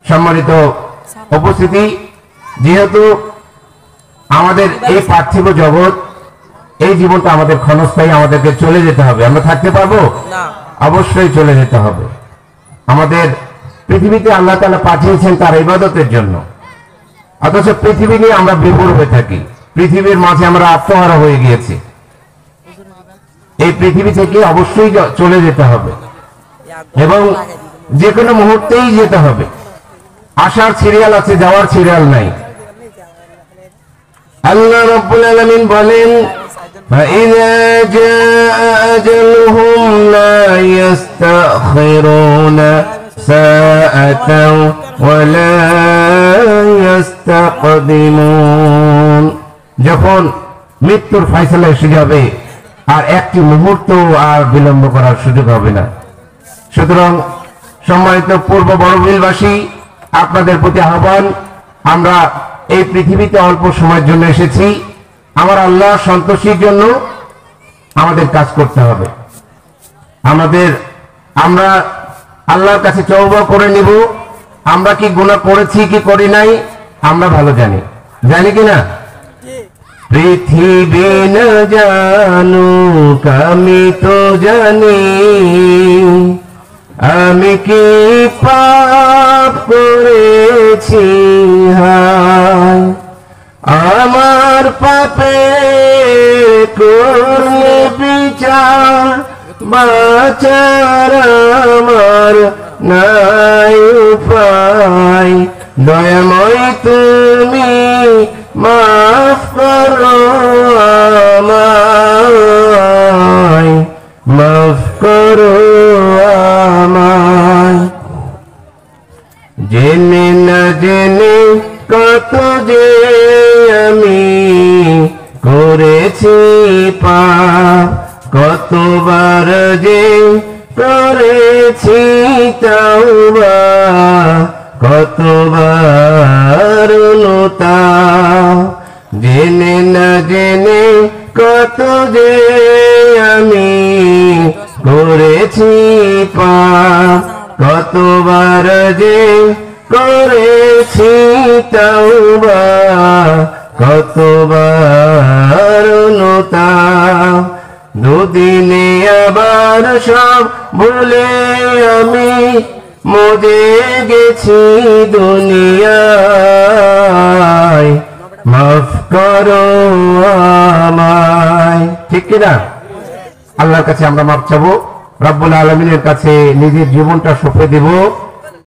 সম্মানিত উপস্থিতি, যেহেতু আমাদের এই পার্থিব জগৎ, এই জীবনটা আমাদের ক্ষণস্থায়ী, আমাদেরকে চলে যেতে হবে। আমরা থাকতে পারবো না, অবশ্যই চলে যেতে হবে। আমাদের পৃথিবীতে আল্লাহ তাআলা পাঠিয়েছেন তার ইবাদতের জন্য, অথচ পৃথিবী নিয়ে আমরা বিভোর হয়ে থাকি। পৃথিবীর মাঝে আমরা আত্মহারা হয়ে গিয়েছি। এই পৃথিবী থেকে অবশ্যই চলে যেতে হবে এবং যে কোনো মুহূর্তেই যেতে হবে। আসার সিরিয়াল আছে, যাওয়ার সিরিয়াল নাই। আল্লাহ রাব্বুল আলামিন বলেন, فَإِذَا جَاءَ أَجَلُهُمْ لَا يَسْتَأْخِرُونَ سَاعَةً وَلَا يَسْتَقْدِمُونَ। যখন মৃত্যুর ফয়সালা এসে যাবে আর একটি মুহূর্ত আর বিলম্ব করার সুযোগ হবে না। সুতরাং সম্মানিত পূর্ব বড়বিলবাসী, আপনাদের প্রতি আহ্বান, আমরা এই পৃথিবীতে অল্প সময়ের জন্য এসেছি। আমার আল্লাহ সন্তোষীর জন্য আমাদের কাজ করতে হবে। আমরা আল্লাহর কাছে তওবা করে নিব। আমরা কি গুনাহ করেছি কি করি নাই আমরা ভালো জানি, জানি কিনা? পৃথিবী না জানুক আমি তো জানি, আমি কি পাপ করেছি হায়, আমার পাপে করলে বিচার, বাঁচার আমার নাই উপায়, দয়াময় তুমি মাফ করো আমায়, মাফ করো আমায়। জেনে না জেনে কত যে আমি করেছি পাপ, কতবার যে করেছি তাওবা, কতবার অনুতাপ। জেনে না জেনে কত যে আমি করেছি পাপ, কতবার যে করেছি তাওবা, কতবার অনুতাপ। দুদিনে আবার সব ভুলে আমি মজে গেছি দুনিয়ায়, মাফ করো আমায়। ঠিক কিনা? আল্লাহর কাছে আমরা মাফ চাবো, রব্বুল আলামিনের কাছে নিজের জীবনটা সঁপে দেব।